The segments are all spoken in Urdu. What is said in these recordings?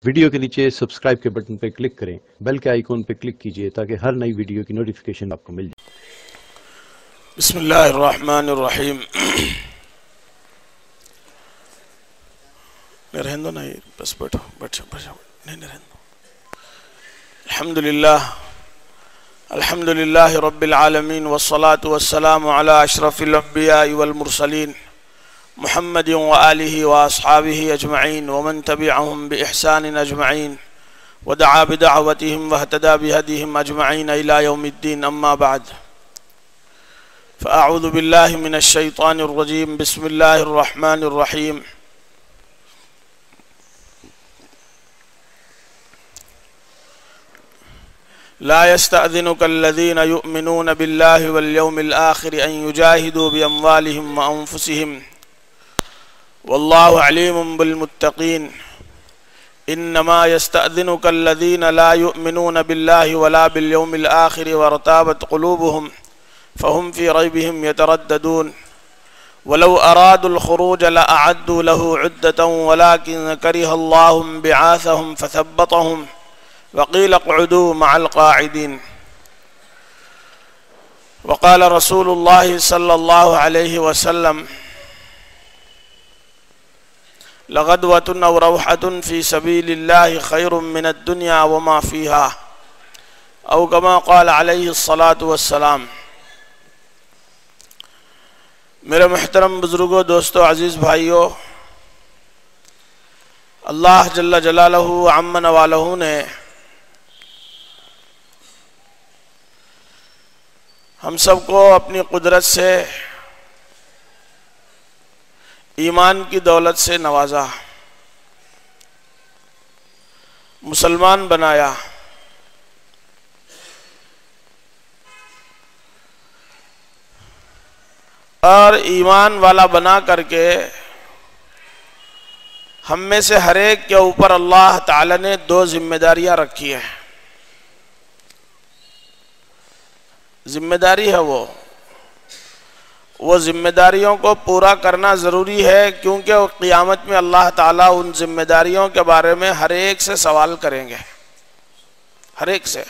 ویڈیو کے نیچے سبسکرائب کے بٹن پہ کلک کریں، بیل کے آئیکن پہ کلک کیجئے تاکہ ہر نئی ویڈیو کی نوٹیفیکیشن آپ کو مل جائے۔ بسم اللہ الرحمن الرحیم۔ نہیں رہن دو، نہیں بس بیٹھو نہیں رہن دو۔ الحمدللہ رب العالمین والصلاة والسلام علی اشرف الانبیاء والمرسلین محمد وآلہ واصحابہ اجمعین ومن تبعہم بإحسان اجمعین ودعا بدعوتہم واہتدى بہدیہم اجمعین الى یوم الدین، اما بعد فاعوذ باللہ من الشیطان الرجیم، بسم اللہ الرحمن الرحیم۔ لا يستأذنك الذين يؤمنون بالله واليوم الآخر أن يجاهدوا بأموالهم وأنفسهم والله عليم بالمتقين، إنما يستأذنك الذين لا يؤمنون بالله ولا باليوم الآخر وارتابت قلوبهم فهم في ريبهم يترددون، ولو أرادوا الخروج لأعدوا له عدة ولكن كره الله انبعاثهم فثبطهم وقيل اقعدوا مع القاعدين۔ وقال رسول الله صلى الله عليه وسلم: لغدوة أو روحة في سبيل الله خير من الدنيا وما فيها، أو كما قال عليه الصلاة والسلام۔ میرے محترم بزرگوں، دوستو، عزیز بھائیو، اللہ جل جلالہ عم نوالہ نے ہم سب کو اپنی قدرت سے ایمان کی دولت سے نوازا، مسلمان بنایا، اور ایمان والا بنا کر کے ہم میں سے ہر ایک کے اوپر اللہ تعالی نے دو ذمہ داریاں رکھی ہیں۔ ذمہ داری ہے وہ ذمہ داریوں کو پورا کرنا ضروری ہے، کیونکہ قیامت میں اللہ تعالیٰ ان ذمہ داریوں کے بارے میں ہر ایک سے سوال کریں گے، ہر ایک سے۔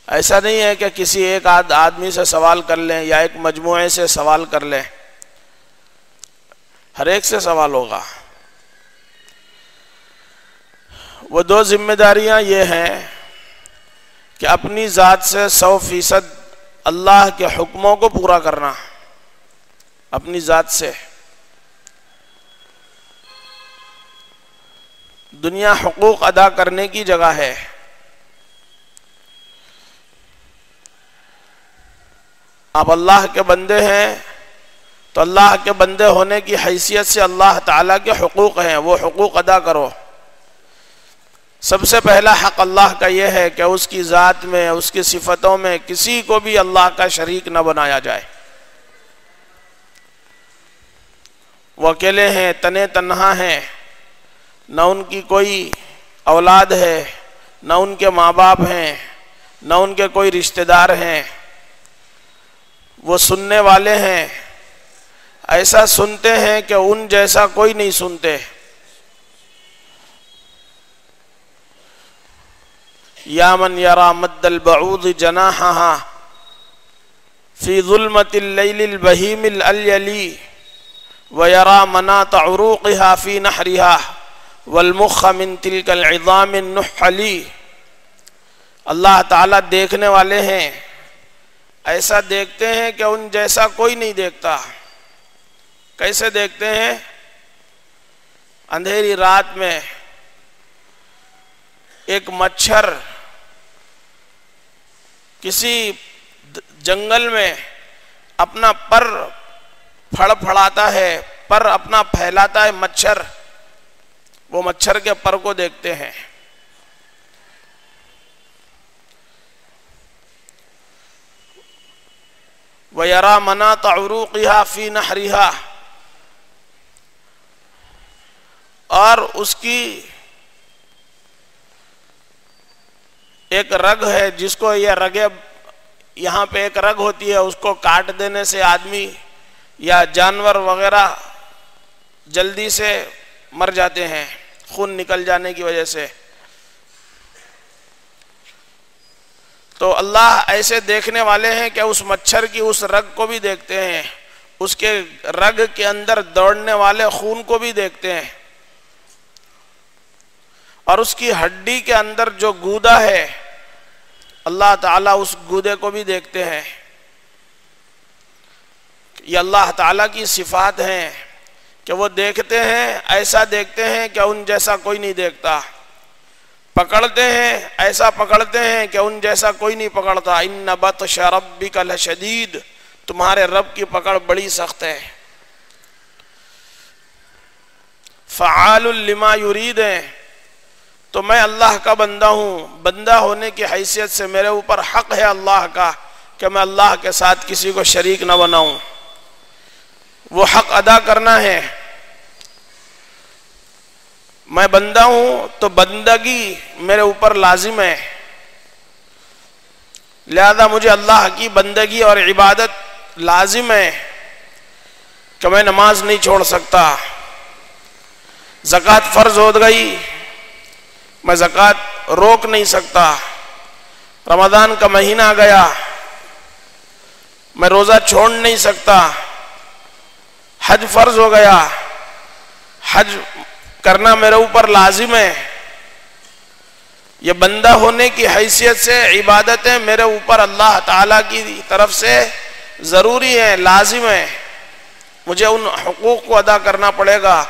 ایسا نہیں ہے کہ کسی ایک آدمی سے سوال کر لیں یا ایک مجموعے سے سوال کر لیں، ہر ایک سے سوال ہوگا۔ وہ دو ذمہ داریاں یہ ہیں کہ اپنی ذات سے 100% اللہ کے حکموں کو پورا کرنا، اپنی ذات سے۔ دنیا حقوق ادا کرنے کی جگہ ہے، آپ اللہ کے بندے ہیں تو اللہ کے بندے ہونے کی حیثیت سے اللہ تعالیٰ کے حقوق ہیں، وہ حقوق ادا کرو۔ سب سے پہلا حق اللہ کا یہ ہے کہ اس کی ذات میں، اس کی صفتوں میں کسی کو بھی اللہ کا شریک نہ بنایا جائے۔ وہ اکیلے ہیں، تنے تنہا ہیں، نہ ان کی کوئی اولاد ہے، نہ ان کے ماں باپ ہیں، نہ ان کے کوئی رشتہ دار ہیں۔ وہ سننے والے ہیں، ایسا سنتے ہیں کہ ان جیسا کوئی نہیں سنتے۔ یا من یرا مد البعوض جناحہا فی ظلمت اللیل البہیم الالیلی ویرا مناط عروقہا فی نحرہا والمخ من تلک العظام النحلی۔ اللہ تعالیٰ دیکھنے والے ہیں، ایسا دیکھتے ہیں کہ ان جیسا کوئی نہیں دیکھتا۔ کیسے دیکھتے ہیں؟ اندھیری رات میں ایک مچھر کسی جنگل میں اپنا پر پھڑ پھڑاتا ہے، پر اپنا پھیلاتا ہے مچھر، وہ مچھر کے پر کو دیکھتے ہیں۔ وَيَرَى مَنَاطَ عُرُوقِهَا فِي نَحْرِهَا، اور اس کی ایک رگ ہے، جس کو یہ رگیں، یہاں پہ ایک رگ ہوتی ہے، اس کو کاٹ دینے سے آدمی یا جانور وغیرہ جلدی سے مر جاتے ہیں، خون نکل جانے کی وجہ سے. تو اللہ ایسے دیکھنے والے ہیں کہ اس مچھر کی اس رگ کو بھی دیکھتے ہیں، اس کے رگ کے اندر دوڑنے والے خون کو بھی دیکھتے ہیں، اور اس کی ہڈی کے اندر جو گودا ہے اللہ تعالیٰ اس گودے کو بھی دیکھتے ہیں. یہ اللہ تعالیٰ کی صفات ہیں کہ وہ دیکھتے ہیں، ایسا دیکھتے ہیں کہ ان جیسا کوئی نہیں دیکھتا، پکڑتے ہیں ایسا پکڑتے ہیں کہ ان جیسا کوئی نہیں پکڑتا. ان بطش ربک لشدید، تمہارے رب کی پکڑ بڑی سخت ہے. فعال لما یرید ہے، تو میں اللہ کا بندہ ہوں. بندہ ہونے کی حیثیت سے میرے اوپر حق ہے اللہ کا کہ میں اللہ کے ساتھ کسی کو شریک نہ بناؤں. وہ حق ادا کرنا ہے. میں بندہ ہوں تو بندگی میرے اوپر لازم ہے، لہذا مجھے اللہ کی بندگی اور عبادت لازم ہے کہ میں نماز نہیں چھوڑ سکتا. زکوٰۃ فرض ہو گئی، میں زکوٰۃ روک نہیں سکتا. رمضان کا مہینہ آ گیا، میں روزہ چھوڑ نہیں سکتا. حج فرض ہو گیا، حج کرنا میرے اوپر لازم ہے. یہ بندہ ہونے کی حیثیت سے عبادتیں میرے اوپر اللہ تعالیٰ کی طرف سے ضروری ہیں، لازم ہیں. مجھے ان حقوق کو ادا کرنا پڑے گا.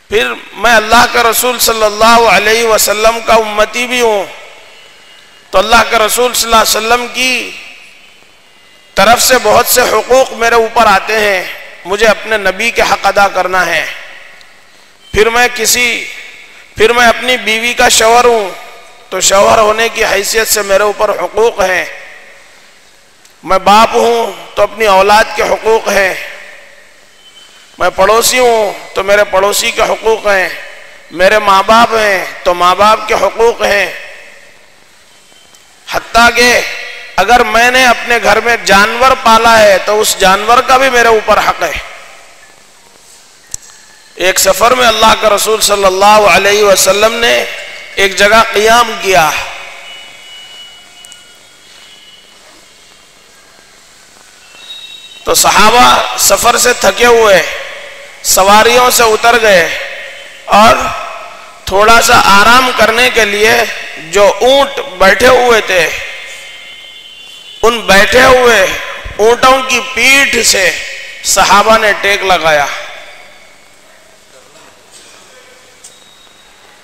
پھر میں اللہ کے رسول صلی اللہ علیہ وسلم کا امتی بھی ہوں، تو اللہ کے رسول صلی اللہ علیہ وسلم کی طرف سے بہت سے حقوق میرے اوپر آتے ہیں، مجھے اپنے نبی کے حق ادا کرنا ہے. پھر میں اپنی بیوی کا شوہر ہوں، تو شوہر ہونے کی حیثیت سے میرے اوپر حقوق ہیں. میں باپ ہوں تو اپنی اولاد کے حقوق ہیں. میں پڑوسی ہوں تو میرے پڑوسی کے حقوق ہیں. میرے ماں باپ ہیں تو ماں باپ کے حقوق ہیں. حتیٰ کہ اگر میں نے اپنے گھر میں جانور پالا ہے تو اس جانور کا بھی میرے اوپر حق ہے. ایک سفر میں اللہ کا رسول صلی اللہ علیہ وسلم نے ایک جگہ قیام کیا. تو صحابہ سفر سے تھکے ہوئے سواریوں سے اتر گئے اور تھوڑا سا آرام کرنے کے لیے جو اونٹ بیٹھے ہوئے تھے، ان بیٹھے ہوئے اونٹوں کی پیٹھ سے صحابہ نے ٹیک لگایا.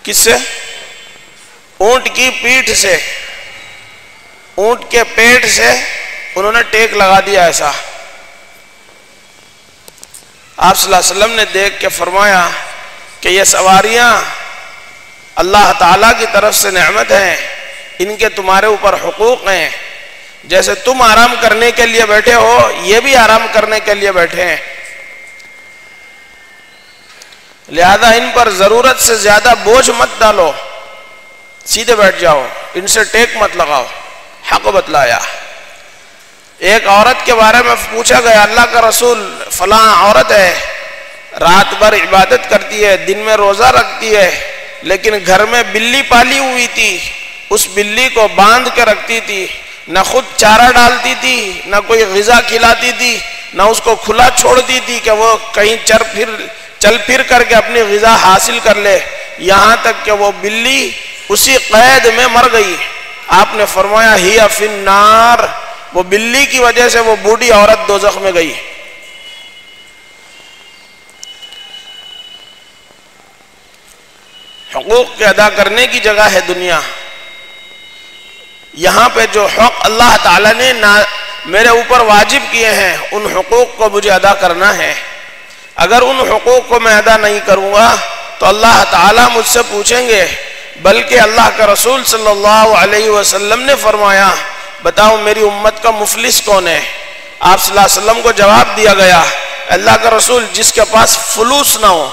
کس سے؟ اونٹ کی پیٹھ سے، اونٹ کے پیٹ سے انہوں نے ٹیک لگا دیا. ایسا آپ صلی اللہ علیہ وسلم نے دیکھ کے فرمایا کہ یہ سواریاں اللہ تعالیٰ کی طرف سے نعمت ہیں، ان کے تمہارے اوپر حقوق ہیں. جیسے تم آرام کرنے کے لیے بیٹھے ہو، یہ بھی آرام کرنے کے لیے بیٹھے ہیں، لہذا ان پر ضرورت سے زیادہ بوجھ مت ڈالو، سیدھے بیٹھ جاؤ، ان سے ٹیک مت لگاؤ. حق بتلایا. ایک عورت کے بارے میں پوچھا گیا، اللہ کا رسول فلاں عورت ہے، رات بھر عبادت کرتی ہے، دن میں روزہ رکھتی ہے، لیکن گھر میں بلی پالی ہوئی تھی، اس بلی کو باندھ کے رکھتی تھی، نہ خود چارہ ڈالتی تھی، نہ کوئی غذا کھلاتی تھی، نہ اس کو کھلا چھوڑتی تھی کہ وہ کہیں چل پھر کر کے اپنی غذا حاصل کر لے، یہاں تک کہ وہ بلی اسی قید میں مر گئی. آپ نے فرمایا ہی فی النار، وہ بلی کی وجہ سے وہ بوڑھی عورت دوزخ میں گئی. حقوق کے ادا کرنے کی جگہ ہے دنیا. یہاں پہ جو حق اللہ تعالیٰ نے میرے اوپر واجب کیے ہیں، ان حقوق کو مجھے ادا کرنا ہے. اگر ان حقوق کو میں ادا نہیں کروں گا تو اللہ تعالیٰ مجھ سے پوچھیں گے. بلکہ اللہ کا رسول صلی اللہ علیہ وسلم نے فرمایا، بتاؤ میری امت کا مفلس کون ہے؟ آپ صلی اللہ علیہ وسلم کو جواب دیا گیا، اللہ کا رسول جس کے پاس فلوس نہ ہو،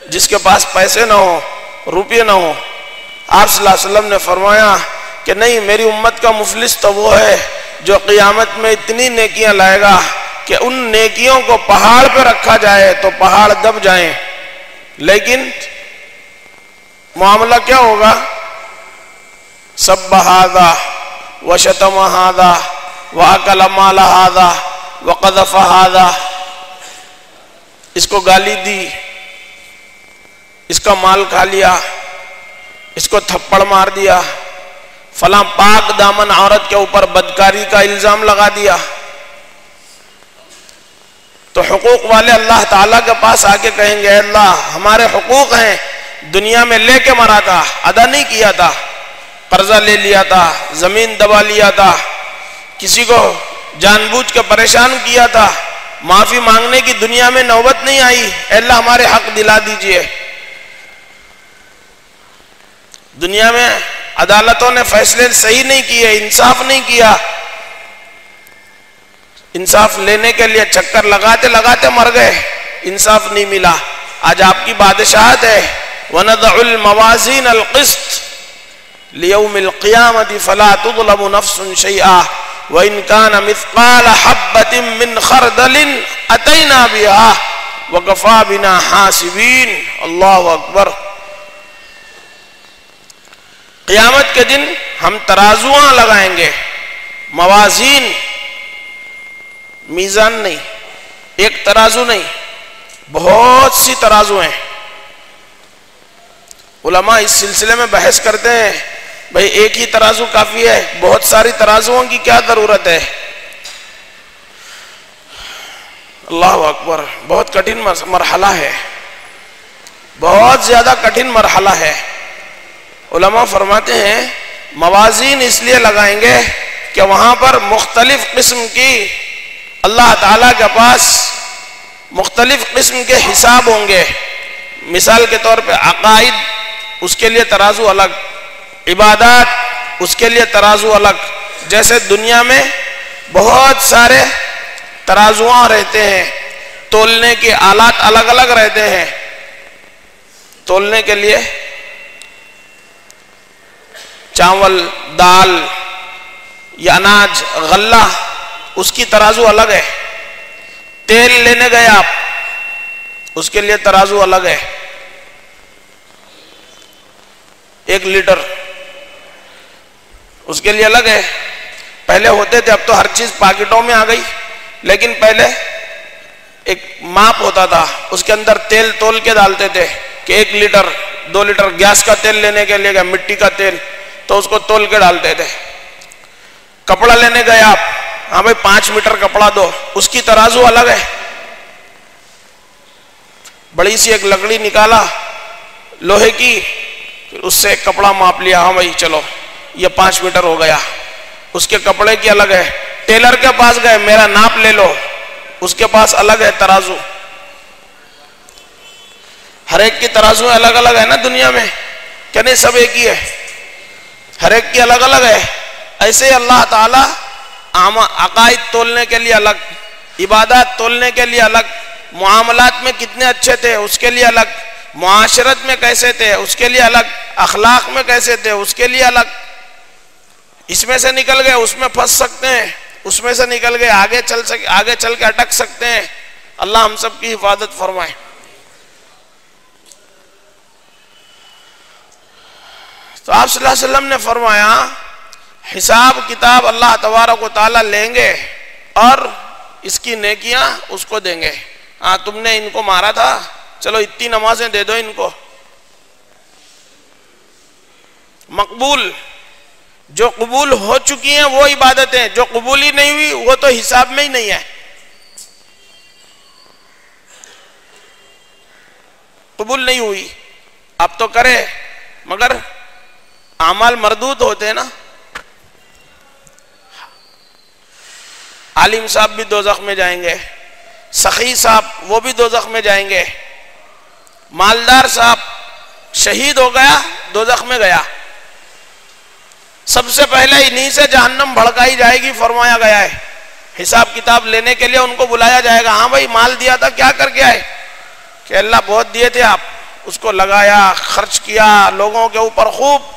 جس کے پاس پیسے نہ ہو، روپے نہ ہو. آپ صلی اللہ علیہ وسلم نے فرمایا کہ نہیں، میری امت کا مفلس تو وہ ہے جو قیامت میں اتنی نیکیاں لائے گا کہ ان نیکیوں کو پہاڑ پہ رکھا جائے تو پہاڑ دب جائیں، لیکن معاملہ کیا ہوگا؟ سب ہذا وشتم ہذا واکل مال ہذا وقذف ہذا، اس کو گالی دی، اس کا مال کھا لیا، اس کو تھپڑ مار دیا، فلاں پاک دامن عورت کے اوپر بدکاری کا الزام لگا دیا. تو حقوق والے اللہ تعالیٰ کے پاس آ کے کہیں گے اللہ ہمارے حقوق ہیں، دنیا میں لے کے مرا تھا، ادا نہیں کیا تھا، قرضہ لے لیا تھا، زمین دبا لیا تھا، کسی کو جان بوجھ کے پریشان کیا تھا، معافی مانگنے کی دنیا میں نوبت نہیں آئی، اے اللہ ہمارے حق دلا دیجئے. دنیا میں عدالتوں نے فیصلے صحیح نہیں کیے، انصاف نہیں کیا، انصاف لینے کے لیے چکر لگاتے لگاتے مر گئے، انصاف نہیں ملا. آج آپ کی بادشاہت ہے وَنَضَعُ الْمَوَازِينَ الْقِسْطَ لِيَوْمِ الْقِيَامَةِ فَلَا تُظْلَمُ نَفْسٌ شَيْئًا وَإِنْ كَانَ مِثْقَالَ حَبَّةٍ مِّنْ خَرْدَلٍ أَتَيْنَا بِهَا وَكَفَى بِنَا حَاسِبِينَ. اللہ اکبر. قیامت کے دن ہم ترازوਆਂ لگائیں گے، موازین، میزان نہیں، ایک ترازو نہیں، بہت سی ترازو ہیں. علماء اس سلسلے میں بحث کرتے ہیں بھئی ایک ہی ترازو کافی ہے، بہت ساری ترازوؤں کی کیا ضرورت ہے؟ اللہ اکبر. بہت کٹھن مرحلہ ہے، بہت زیادہ کٹھن مرحلہ ہے. علماء فرماتے ہیں موازین اس لیے لگائیں گے کہ وہاں پر مختلف قسم کی اللہ تعالیٰ کے پاس مختلف قسم کے حساب ہوں گے. مثال کے طور پہ عقائد، اس کے لیے ترازو الگ، عبادات، اس کے لیے ترازو الگ. جیسے دنیا میں بہت سارے ترازوਆਂ رہتے ہیں، تولنے کے آلات الگ الگ رہتے ہیں. تولنے کے لیے چاول، دال یا اناج، غلہ، اس کی ترازو الگ ہے. تیل لینے گئے آپ، اس کے لیے ترازو الگ ہے. 1 لیٹر اس کے لیے الگ ہے. پہلے ہوتے تھے، اب تو ہر چیز پاکٹوں میں آ گئی، لیکن پہلے ایک ماپ ہوتا تھا، اس کے اندر تیل تول کے ڈالتے تھے کہ 1 لیٹر 2 لیٹر گیس کا تیل لینے کے لیے گئے، مٹی کا تیل، تو اس کو تول کے ڈالتے تھے. کپڑا لینے گئے آپ، ہاں بھائی 5 میٹر کپڑا دو، اس کی ترازو الگ ہے. بڑی سی ایک لکڑی نکالا لوہے کی، پھر اس سے ایک کپڑا ماپ لیا، ہاں بھائی چلو یہ 5 میٹر ہو گیا، اس کے کپڑے کی الگ ہے. ٹیلر کے پاس گئے، میرا ناپ لے لو، اس کے پاس الگ ہے ترازو. ہر ایک کی ترازو الگ الگ ہے نا دنیا میں، کہ نہیں؟ سب ایک ہی ہے، ہر ایک کی الگ الگ ہے. ایسے اللہ تعالی عقائد تولنے کے لیے الگ، عبادات تولنے کے لیے الگ، معاملات میں کتنے اچھے تھے اس کے لیے الگ، معاشرت میں کیسے تھے اس کے لیے الگ، اخلاق میں کیسے تھے اس کے لیے الگ. اس میں سے نکل گئے اس میں پھنس سکتے ہیں، اس میں سے نکل گئے آگے چل کے اٹک سکتے ہیں. اللہ ہم سب کی حفاظت فرمائے. تو آپ صلی اللہ علیہ وسلم نے فرمایا حساب کتاب اللہ تبارک و تعالیٰ لیں گے اور اس کی نیکیاں اس کو دیں گے. ہاں تم نے ان کو مارا تھا، چلو اتنی نمازیں دے دو ان کو. مقبول، جو قبول ہو چکی ہیں وہ عبادتیں، جو قبول ہی نہیں ہوئی وہ تو حساب میں ہی نہیں ہے. قبول نہیں ہوئی اب تو کرے، مگر اعمال مردود ہوتے ہیں نا. عالم صاحب بھی دوزخ میں جائیں گے، سخی صاحب وہ بھی دوزخ میں جائیں گے، مالدار صاحب شہید ہو گیا دوزخ میں گیا. سب سے پہلے انہی سے جہنم بھڑکائی جائے گی. فرمایا گیا ہے حساب کتاب لینے کے لیے ان کو بلایا جائے گا. ہاں بھائی مال دیا تھا، کیا کر کے آئے؟ کہ اللہ بہت دیے تھے آپ، اس کو لگایا، خرچ کیا لوگوں کے اوپر خوب.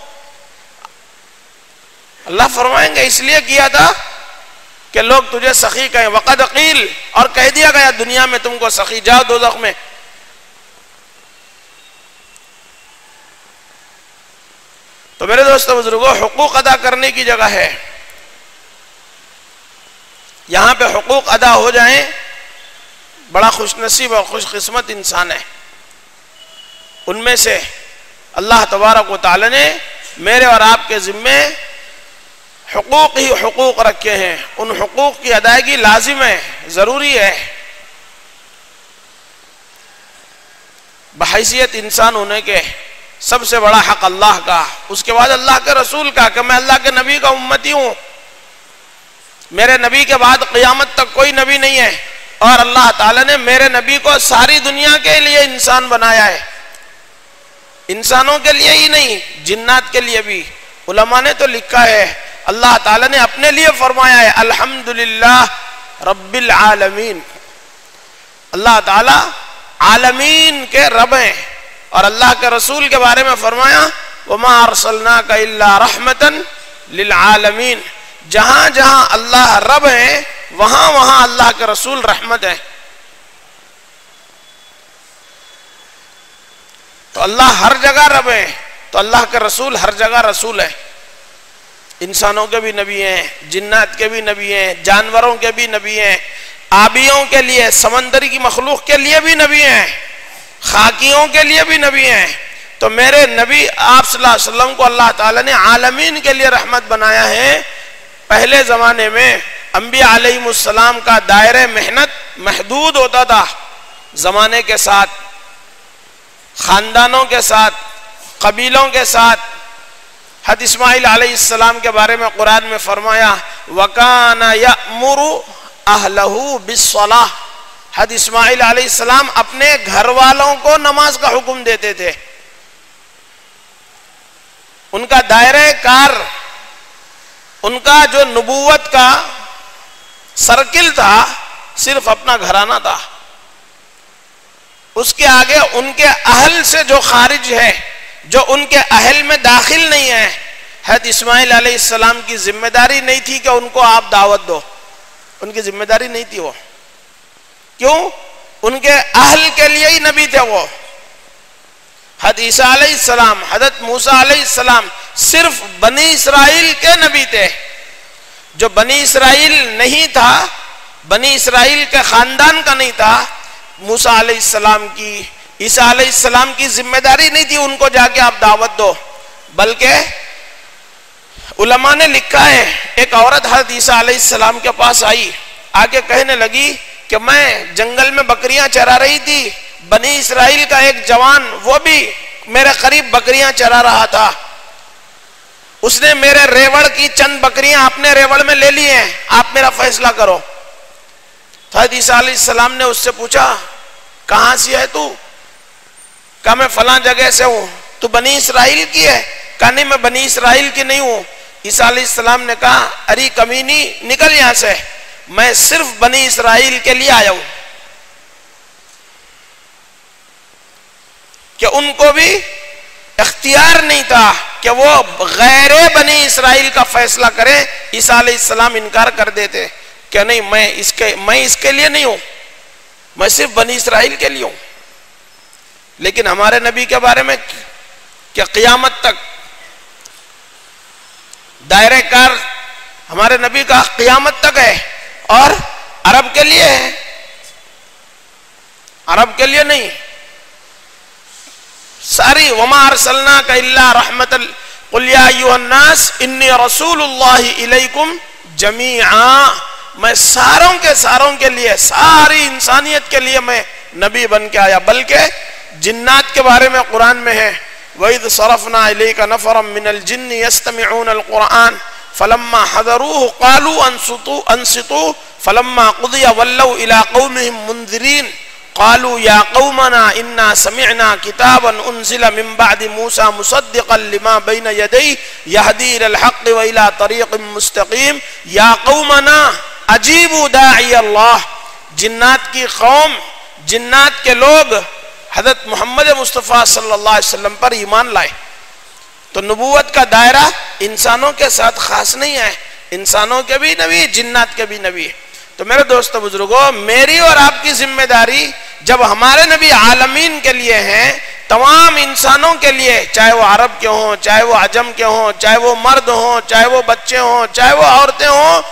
اللہ فرمائیں گے اس لیے کیا تھا کہ لوگ تجھے سخی کہیں. وقد قیل، اور کہہ دیا گیا دنیا میں تم کو سخی، جاؤ دوزخ میں. تو میرے دوستو بزرگوں، حقوق ادا کرنے کی جگہ ہے. یہاں پہ حقوق ادا ہو جائیں، بڑا خوش نصیب اور خوش قسمت انسان ہے. ان میں سے اللہ تبارک و تعالی نے میرے اور آپ کے ذمے حقوق ہی حقوق رکھے ہیں. ان حقوق کی ادائیگی لازم ہے، ضروری ہے. بحیثیت انسان ہونے کے سب سے بڑا حق اللہ کا، اس کے بعد اللہ کے رسول کا، کہ میں اللہ کے نبی کا امتی ہوں. میرے نبی کے بعد قیامت تک کوئی نبی نہیں ہے، اور اللہ تعالیٰ نے میرے نبی کو ساری دنیا کے لیے انسان بنایا ہے. انسانوں کے لیے ہی نہیں، جنات کے لیے بھی. علماء نے تو لکھا ہے، اللہ تعالیٰ نے اپنے لیے فرمایا ہے الحمدللہ رب العالمین. اللہ تعالیٰ عالمین کے رب ہیں. اور اللہ کے رسول کے بارے میں فرمایا وَمَا أَرْسَلْنَاكَ إِلَّا رَحْمَةً لِلْعَالَمِينَ. جہاں جہاں اللہ رب ہیں وہاں وہاں اللہ کے رسول رحمت ہے. تو اللہ ہر جگہ رب ہے، تو اللہ کے رسول ہر جگہ رسول ہے. انسانوں کے بھی نبی ہیں، جنات کے بھی نبی ہیں، جانوروں کے بھی نبی ہیں، آبیوں کے لیے، سمندری کی مخلوق کے لیے بھی نبی ہیں، خاکیوں کے لیے بھی نبی ہیں. تو میرے نبی آپ صلی اللہ علیہ وسلم کو اللہ تعالیٰ نے عالمین کے لیے رحمت بنایا ہے. پہلے زمانے میں انبیاء علیہ السلام کا دائرہ محنت محدود ہوتا تھا، زمانے کے ساتھ، خاندانوں کے ساتھ، قبیلوں کے ساتھ. حضرت اسماعیل علیہ السلام کے بارے میں قرآن میں فرمایا وَكَانَ يَأْمُرُ أَهْلَهُ بِالصَّلَاةِ. حضرت اسماعیل علیہ السلام اپنے گھر والوں کو نماز کا حکم دیتے تھے. ان کا دائرہ کار، ان کا جو نبوت کا سرکل تھا صرف اپنا گھرانہ تھا. اس کے آگے ان کے اہل سے جو خارج ہے، جو ان کے اہل میں داخل نہیں ہے، حضرت اسماعیل علیہ السلام کی ذمہ داری نہیں تھی کہ ان کو آپ دعوت دو. ان کی ذمہ داری نہیں تھی. وہ کیوں؟ ان کے اہل کے لیے ہی نبی تھے. وہ حضرت عیسیٰ علیہ السلام، حضرت موسیٰ علیہ السلام صرف بنی اسرائیل کے نبی تھے. جو بنی اسرائیل نہیں تھا، بنی اسرائیل کے خاندان کا نہیں تھا، موسیٰ علیہ السلام کی، عیسیٰ علیہ السلام کی ذمہ داری نہیں تھی ان کو جا کے آپ دعوت دو. بلکہ علماء نے لکھا ہے ایک عورت حضرت عیسیٰ علیہ السلام کے پاس آئی، آگے کہنے لگی کہ میں جنگل میں بکریاں چرا رہی تھی، بنی اسرائیل کا ایک جوان وہ بھی میرے قریب بکریاں چرا رہا تھا، اس نے میرے ریوڑ کی چند بکریاں اپنے ریوڑ میں لے لی ہیں، آپ میرا فیصلہ کرو. حضرت عیسیٰ علیہ السلام نے اس سے پوچھا کہاں سے ہے تو؟ کہا میں فلاں جگہ سے ہوں. تو بنی اسرائیل کی ہے؟ کہا نہیں میں بنی اسرائیل کی نہیں ہوں. عیسیٰ علیہ السلام نے کہا اری کمینی نکل یہاں سے، میں صرف بنی اسرائیل کے لیے آیا ہوں. کہ ان کو بھی اختیار نہیں تھا کہ وہ غیر بنی اسرائیل کا فیصلہ کریں. عیسیٰ علیہ السلام انکار کر دیتے کہ نہیں میں اس کے لیے نہیں ہوں، میں صرف بنی اسرائیل کے لیے ہوں. لیکن ہمارے نبی کے بارے میں کہ قیامت تک دائرہ کار ہمارے نبی کا قیامت تک ہے، اور عرب کے لیے ہے، عرب کے لیے نہیں. ساری وما ارسلناک الا رحمت قل یا ایھا الناس انی رسول اللہ الیکم جمیعا. میں ساروں کے لیے، ساری انسانیت کے لیے میں نبی بن کے آیا. بلکہ جنات کے بارے میں قرآن میں ہے وَإِذْ صَرَفْنَا إِلَيْكَ نَفَرًا مِّنَ الْجِنِّ يَسْتَمِعُونَ الْقُرْآنَ فَلَمَّا حَضَرُوهُ قَالُوا أَنصِتُوا فَلَمَّا قُضِيَ وَلَّوْا إِلَىٰ قَوْمِهِمْ مُنذِرِينَ قالوا يا قومنا إنا سمعنا كتابا أنزل من بعد موسى مصدقا لما بين يديه يهدي إلى الحق وإلى طريق مستقيم يا قومنا أجيبوا داعي الله. جنات کی قوم، جنات کے لوگ حضرت محمد مصطفیٰ صلی اللہ علیہ وسلم پر ایمان لائے. تو نبوت کا دائرہ انسانوں کے ساتھ خاص نہیں ہے، انسانوں کے بھی نبی، جنات کے بھی نبی۔ تو میرے دوستو بزرگوں، میری اور آپ کی ذمہ داری جب ہمارے نبی عالمین کے لیے ہیں، تمام انسانوں کے لیے، چاہے وہ عرب کے ہوں، چاہے وہ عجم کے ہوں، چاہے وہ مرد ہوں، چاہے وہ بچے ہوں، چاہے وہ عورتیں ہوں،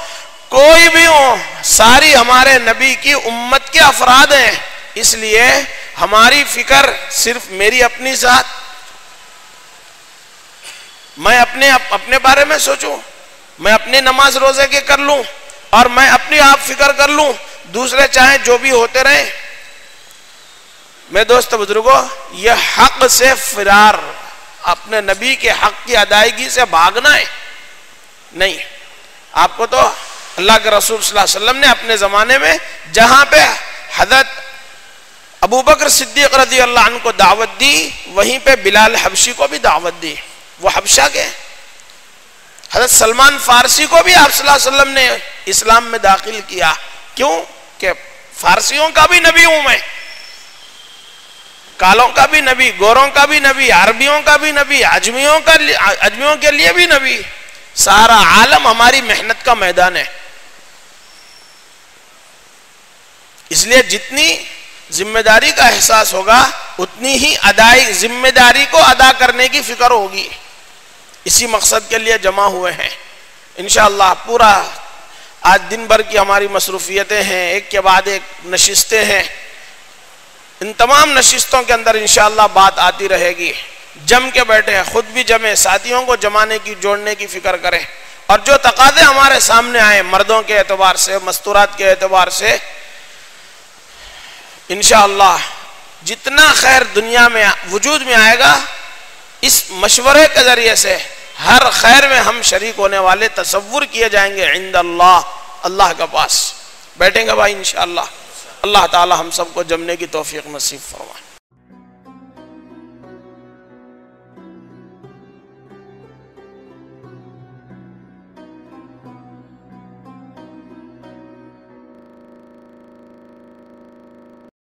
کوئی بھی ہوں، ساری ہمارے نبی کی امت کے افراد ہیں۔ اس لیے ہماری فکر صرف میری اپنی ذات، میں اپنے بارے میں سوچوں، میں اپنی نماز روزے کے کر لوں اور میں اپنی آپ فکر کر لوں، دوسرے چاہیں جو بھی ہوتے رہیں۔ میرے دوست بزرگوں، یہ حق سے فرار، اپنے نبی کے حق کی ادائیگی سے بھاگنا ہے نہیں۔ آپ کو تو اللہ کے رسول صلی اللہ علیہ وسلم نے اپنے زمانے میں جہاں پہ حضرت ابو بکر صدیق رضی اللہ عنہ کو دعوت دی، وہیں پہ بلال حبشی کو بھی دعوت دی، وہ حبشہ کے۔ حضرت سلمان فارسی کو بھی آپ صلی اللہ علیہ وسلم نے اسلام میں داخل کیا، کیوں کہ فارسیوں کا بھی نبی ہوں میں، کالوں کا بھی نبی، گوروں کا بھی نبی، عربیوں کا بھی نبی، اجمیوں کے لیے بھی نبی۔ سارا عالم ہماری محنت کا میدان ہے۔ اس لیے جتنی ذمہ داری کا احساس ہوگا، اتنی ہی ذمہ داری کو ادا کرنے کی فکر ہوگی۔ اسی مقصد کے لیے جمع ہوئے ہیں انشاءاللہ۔ پورا آج دن بھر کی ہماری مصروفیتیں ہیں، ایک کے بعد ایک نشستیں ہیں، ان تمام نشستوں کے اندر انشاءاللہ بات آتی رہے گی۔ جم کے بیٹھے ہیں، خود بھی جمیں، ساتھیوں کو جمانے کی، جوڑنے کی فکر کریں، اور جو تقاضے ہمارے سامنے آئے مردوں کے اعتبار سے، مستورات کے اعتبار سے، انشاءاللہ جتنا خیر دنیا میں وجود میں آئے گا، اس مشورے کے ذریعے سے ہر خیر میں ہم شریک ہونے والے تصور کیے جائیں گے عند اللہ، اللہ کے پاس بیٹھیں گے بھائی انشاءاللہ۔ اللہ تعالی ہم سب کو جمنے کی توفیق نصیب فرمائے۔